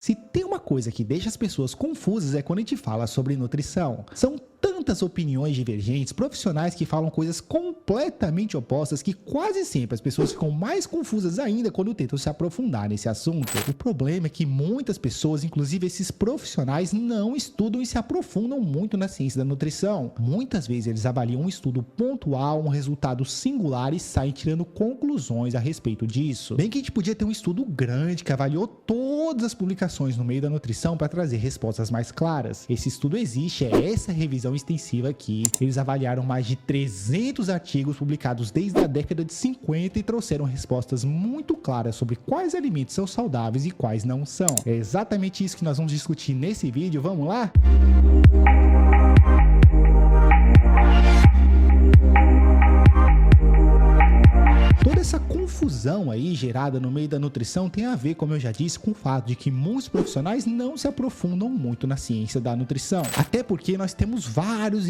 Se tem uma coisa que deixa as pessoas confusas é quando a gente fala sobre nutrição. São tantas opiniões divergentes, profissionais que falam coisas completamente opostas que quase sempre as pessoas ficam mais confusas ainda quando tentam se aprofundar nesse assunto. O problema é que muitas pessoas, inclusive esses profissionais, não estudam e se aprofundam muito na ciência da nutrição. Muitas vezes eles avaliam um estudo pontual, um resultado singular e saem tirando conclusões a respeito disso. Bem que a gente podia ter um estudo grande que avaliou todas as publicações no meio da nutrição para trazer respostas mais claras. Esse estudo existe, é essa revisão extensiva aqui. Eles avaliaram mais de 300 artigos publicados desde a década de 50 e trouxeram respostas muito claras sobre quais alimentos são saudáveis e quais não são. É exatamente isso que nós vamos discutir nesse vídeo. Vamos lá? Toda essa confusão aí gerada no meio da nutrição tem a ver, como eu já disse, com o fato de que muitos profissionais não se aprofundam muito na ciência da nutrição. Até porque nós temos vários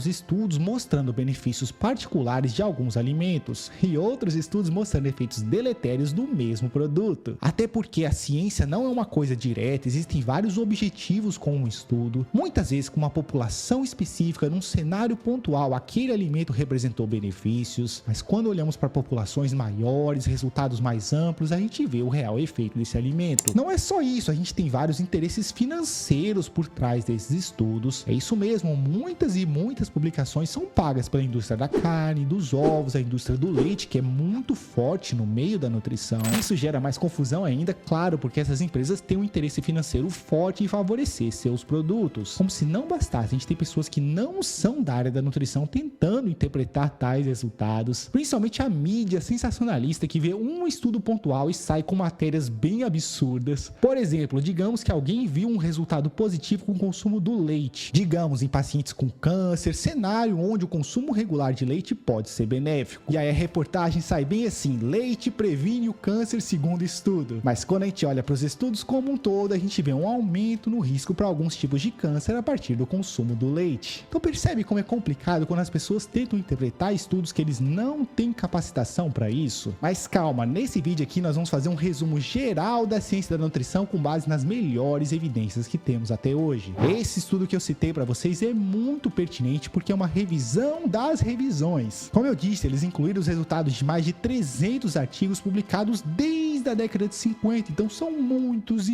estudos mostrando benefícios particulares de alguns alimentos e outros estudos mostrando efeitos deletérios do mesmo produto. Até porque a ciência não é uma coisa direta, existem vários objetivos com um estudo. Muitas vezes com uma população específica, num cenário pontual, aquele alimento representou benefícios, mas quando olhamos para populações maiores, resultados mais amplos, a gente vê o real efeito desse alimento. Não é só isso, a gente tem vários interesses financeiros por trás desses estudos. É isso mesmo, muitas publicações são pagas pela indústria da carne, dos ovos, a indústria do leite, que é muito forte no meio da nutrição. Isso gera mais confusão ainda, claro, porque essas empresas têm um interesse financeiro forte em favorecer seus produtos. Como se não bastasse, a gente tem pessoas que não são da área da nutrição tentando interpretar tais resultados, principalmente a mídia sensacionalista que vê um estudo pontual e sai com matérias bem absurdas. Por exemplo, digamos que alguém viu um resultado positivo com o consumo do leite, digamos em pacientes com câncer, cenário onde o consumo regular de leite pode ser benéfico. E aí a reportagem sai bem assim: leite previne o câncer segundo estudo. Mas quando a gente olha para os estudos como um todo, a gente vê um aumento no risco para alguns tipos de câncer a partir do consumo do leite. Então percebe como é complicado quando as pessoas tentam interpretar estudos que eles não têm capacitação para isso? Mas calma, nesse vídeo aqui nós vamos fazer um resumo geral da ciência da nutrição com base nas melhores evidências que temos até hoje. Esse estudo que eu citei para vocês é muito pertinente porque é uma revisão das revisões. Como eu disse, eles incluíram os resultados de mais de 300 artigos publicados desde a década de 50, então são muitos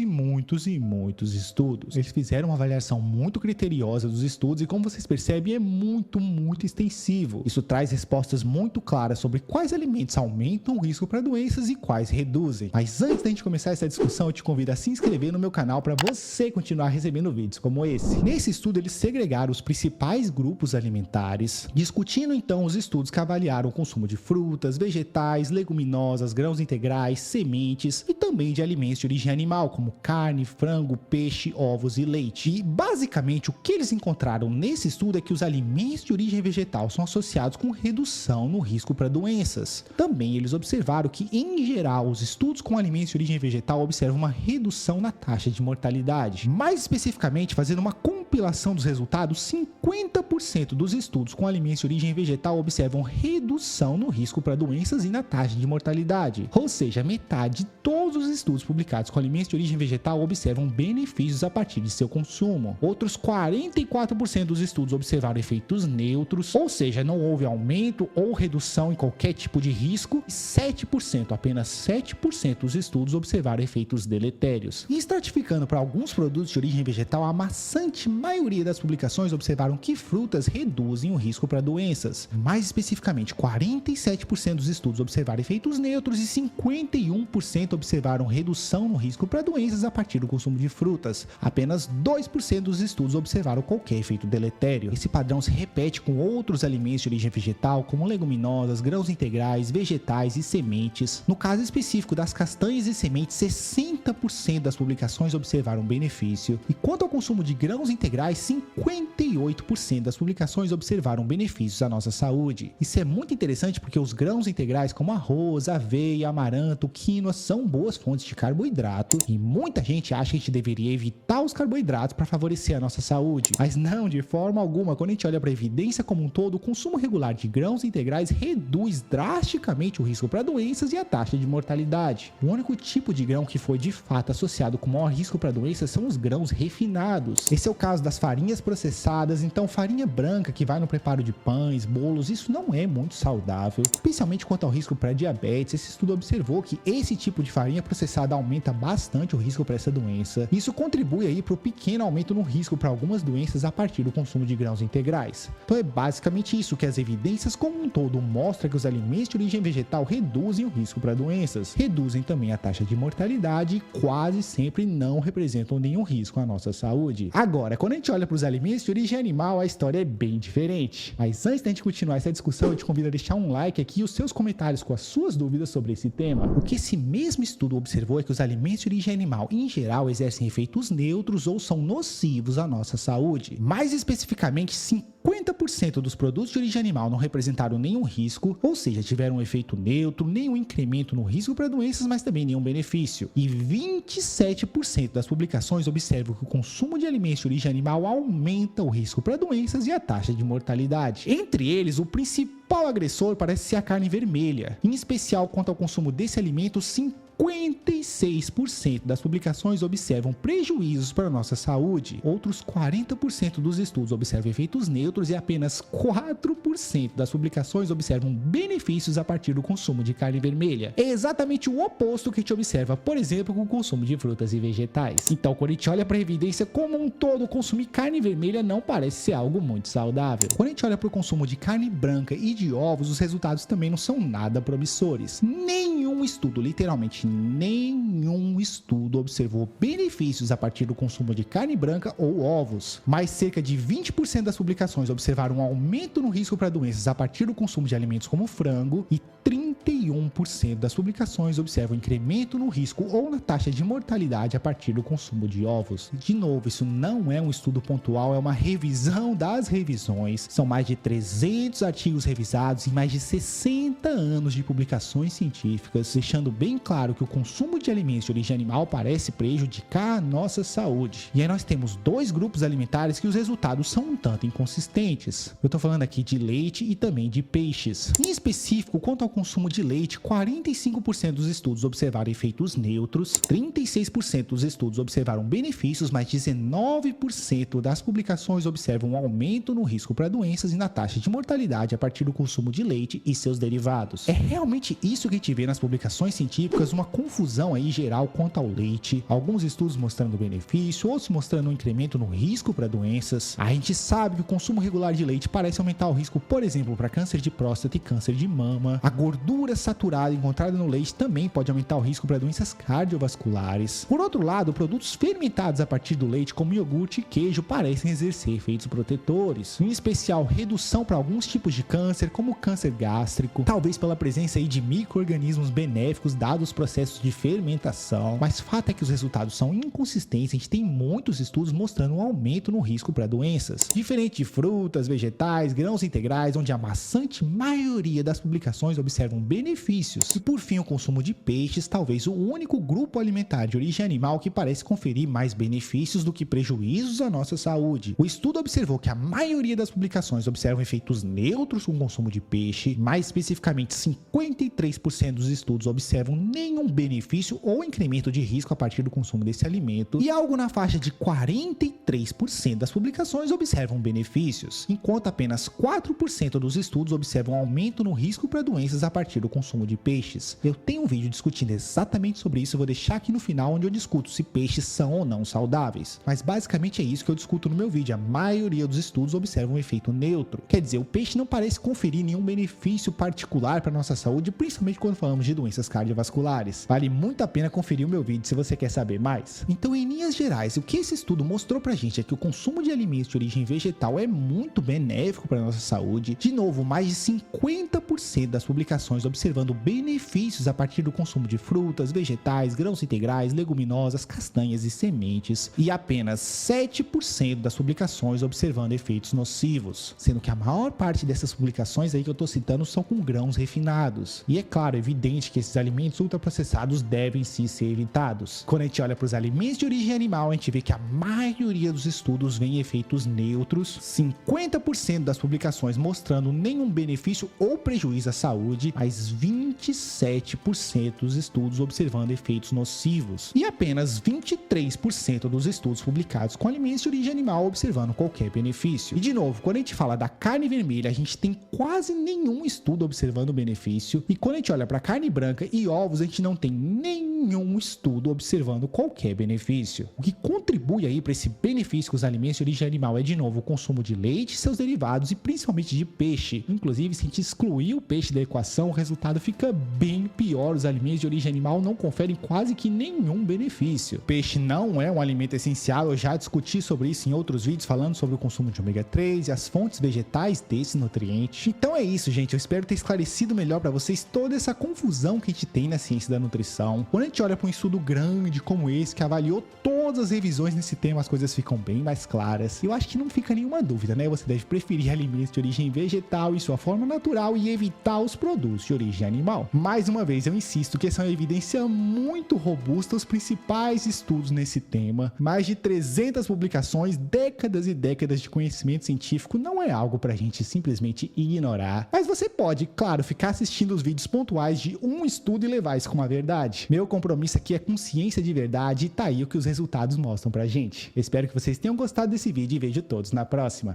estudos. Eles fizeram uma avaliação muito criteriosa dos estudos e, como vocês percebem, é muito extensivo. Isso traz respostas muito claras sobre quais alimentos aumentam o risco para doenças e quais reduzem. Mas antes da gente começar essa discussão, eu te convido a se inscrever no meu canal para você continuar recebendo vídeos como esse. Nesse estudo, eles segregaram os principais grupos alimentares, discutindo então os estudos que avaliaram o consumo de frutas, vegetais, leguminosas, grãos integrais, sementes e também de alimentos de origem animal, como carne, frango, peixe, ovos e leite. E basicamente o que eles encontraram nesse estudo é que os alimentos de origem vegetal são associados com redução no risco para doenças. Também eles observaram que, em geral, os estudos com alimentos de origem vegetal observam uma redução na taxa de mortalidade. Mais especificamente, fazendo uma compilação dos resultados, 50% dos estudos com alimentos de origem vegetal observam redução no risco para doenças e na taxa de mortalidade. Ou seja, metade de todos os estudos publicados com alimentos de origem vegetal observam benefícios a partir de seu consumo. Outros 44% dos estudos observaram efeitos neutros, ou seja, não houve aumento ou redução em qualquer tipo de risco, e 7%, apenas 7% dos estudos observaram efeitos deletérios. E estratificando para alguns produtos de origem vegetal, a maçante maioria das publicações observaram que frutas reduzem o risco para doenças. Mais especificamente, 47% dos estudos observaram efeitos neutros e 51% observaram redução no risco para doenças a partir do consumo de frutas. Apenas 2% dos estudos observaram qualquer efeito deletério. Esse padrão se repete com outros alimentos de origem vegetal, como leguminosas, grãos integrais, vegetais e sementes. No caso específico das castanhas e sementes, 60% das publicações observaram benefício. E quanto ao consumo de grãos integrais, 58% das publicações observaram benefícios à nossa saúde. Isso é muito interessante porque os grãos integrais como arroz, aveia, amaranto, quinoa são boas fontes de carboidrato e muita gente acha que a gente deveria evitar os carboidratos para favorecer a nossa saúde. Mas não, de forma alguma. Quando a gente olha para a evidência como um todo, o consumo regular de grãos integrais reduz drasticamente o risco para doenças e a taxa de mortalidade. O único tipo de grão que foi de fato associado com maior risco para doenças são os grãos refinados. Esse é o caso das farinhas processadas. Então, farinha branca que vai no preparo de pães, bolos, isso não é muito saudável, especialmente quanto ao risco para diabetes. Esse estudo observou que esse tipo de farinha processada aumenta bastante o risco para essa doença. Isso contribui aí para o pequeno aumento no risco para algumas doenças a partir do consumo de grãos integrais. Então é basicamente isso que as evidências como um todo mostram, que os alimentos de origem vegetal reduzem o risco para doenças, reduzem também a taxa de mortalidade e quase sempre não representam nenhum risco à nossa saúde. Agora, quando a gente olha para os alimentos de origem animal, a história é bem diferente. Mas antes da gente continuar essa discussão, eu te convido a deixar um like aqui e os seus comentários com as suas dúvidas sobre esse tema. O que esse mesmo estudo observou é que os alimentos de origem animal, em geral, exercem efeitos neutros ou são nocivos à nossa saúde. Mais especificamente, 50% dos produtos de origem animal não representaram nenhum risco, ou seja, tiveram um efeito neutro, nenhum incremento no risco para doenças, mas também nenhum benefício. E 27% das publicações observam que o consumo de alimentos de origem animal aumenta o risco para doenças e a taxa de mortalidade. Entre eles, o principal agressor parece ser a carne vermelha. Em especial, quanto ao consumo desse alimento, 56% das publicações observam prejuízos para a nossa saúde. Outros 40% dos estudos observam efeitos neutros e apenas 4% das publicações observam benefícios a partir do consumo de carne vermelha. É exatamente o oposto que a gente observa, por exemplo, com o consumo de frutas e vegetais. Então, quando a gente olha para a evidência como um todo, consumir carne vermelha não parece ser algo muito saudável. Quando a gente olha para o consumo de carne branca e de ovos, os resultados também não são nada promissores. Nenhum estudo, literalmente nenhum estudo observou benefícios a partir do consumo de carne branca ou ovos, mas cerca de 20% das publicações observaram um aumento no risco para doenças a partir do consumo de alimentos como frango e 31% das publicações observam incremento no risco ou na taxa de mortalidade a partir do consumo de ovos. De novo, isso não é um estudo pontual, é uma revisão das revisões. São mais de 300 artigos revisados e mais de 60 anos de publicações científicas, deixando bem claro que o consumo de alimentos de origem animal parece prejudicar a nossa saúde. E aí nós temos dois grupos alimentares que os resultados são um tanto inconsistentes. Eu estou falando aqui de leite e também de peixes. Em específico, quanto ao consumo de leite, 45% dos estudos observaram efeitos neutros, 36% dos estudos observaram benefícios, mas 19% das publicações observam um aumento no risco para doenças e na taxa de mortalidade a partir do consumo de leite e seus derivados. É realmente isso que a gente vê nas publicações científicas, uma confusão aí geral quanto ao leite, alguns estudos mostrando benefício, outros mostrando um incremento no risco para doenças. A gente sabe que o consumo regular de leite parece aumentar o risco, por exemplo, para câncer de próstata e câncer de mama. A gordura saturada encontrada no leite também pode aumentar o risco para doenças cardiovasculares. Por outro lado, produtos fermentados a partir do leite, como iogurte e queijo, parecem exercer efeitos protetores, em especial redução para alguns tipos de câncer, como o câncer gástrico, talvez pela presença aí de micro-organismos benéficos dados os processos de fermentação. Mas fato é que os resultados são inconsistentes. A gente tem muitos estudos mostrando um aumento no risco para doenças, diferente de frutas, vegetais, grãos integrais, onde a maçante maioria das publicações observam benefícios. E por fim, o consumo de peixes, talvez o único grupo alimentar de origem animal que parece conferir mais benefícios do que prejuízos à nossa saúde. O estudo observou que a maioria das publicações observam efeitos neutros com o consumo de peixe, mais especificamente 53% dos estudos observam nenhum benefício ou incremento de risco a partir do consumo desse alimento, e algo na faixa de 43% das publicações observam benefícios, enquanto apenas 4% dos estudos observam aumento no risco para doenças a partir do consumo de peixes. Eu tenho um vídeo discutindo exatamente sobre isso, eu vou deixar aqui no final, onde eu discuto se peixes são ou não saudáveis. Mas basicamente é isso que eu discuto no meu vídeo. A maioria dos estudos observam um efeito neutro. Quer dizer, o peixe não parece conferir nenhum benefício particular para nossa saúde, principalmente quando falamos de doenças cardiovasculares. Vale muito a pena conferir o meu vídeo se você quer saber mais. Então, em linhas gerais, o que esse estudo mostrou pra gente é que o consumo de alimentos de origem vegetal é muito benéfico para nossa saúde. De novo, mais de 50% das publicações observando benefícios a partir do consumo de frutas, vegetais, grãos integrais, leguminosas, castanhas e sementes, e apenas 7% das publicações observando efeitos nocivos, sendo que a maior parte dessas publicações aí que eu estou citando são com grãos refinados. E é claro, evidente que esses alimentos ultraprocessados devem sim ser evitados. Quando a gente olha para os alimentos de origem animal, a gente vê que a maioria dos estudos vê efeitos neutros, 50% das publicações mostrando nenhum benefício ou prejuízo à saúde, mas 27% dos estudos observando efeitos nocivos, e apenas 23% dos estudos publicados com alimentos de origem animal observando qualquer benefício. E de novo, quando a gente fala da carne vermelha, a gente tem quase nenhum estudo observando benefício, e quando a gente olha para carne branca e ovos, a gente não tem nenhum estudo observando qualquer benefício. O que contribui aí para esse benefício com os alimentos de origem animal é de novo o consumo de leite, seus derivados e principalmente de peixe. Inclusive, se a gente excluir o peixe da equação, o resultado fica bem pior. Os alimentos de origem animal não conferem quase que nenhum benefício. Peixe não é um alimento essencial, eu já discuti sobre isso em outros vídeos falando sobre o consumo de ômega 3 e as fontes vegetais desse nutriente. Então é isso, gente, eu espero ter esclarecido melhor para vocês toda essa confusão que a gente tem na ciência da nutrição. Quando a gente olha para um estudo grande como esse, que avaliou todas as revisões nesse tema, as coisas ficam bem mais claras. Eu acho que não fica nenhuma dúvida, né? Você deve preferir alimentos de origem vegetal e sua forma natural e evitar os produtos de origem animal. Mais uma vez, eu insisto que essa é uma evidência muito robusta, os principais estudos nesse tema, mais de 300 publicações, décadas e décadas de conhecimento científico, não é algo pra gente simplesmente ignorar. Mas você pode, claro, ficar assistindo os vídeos pontuais de um estudo e levar isso como uma verdade. Meu compromisso aqui é com ciência de verdade e tá aí o que os resultados mostram pra gente. Eu espero que vocês tenham gostado desse vídeo e vejo todos na próxima.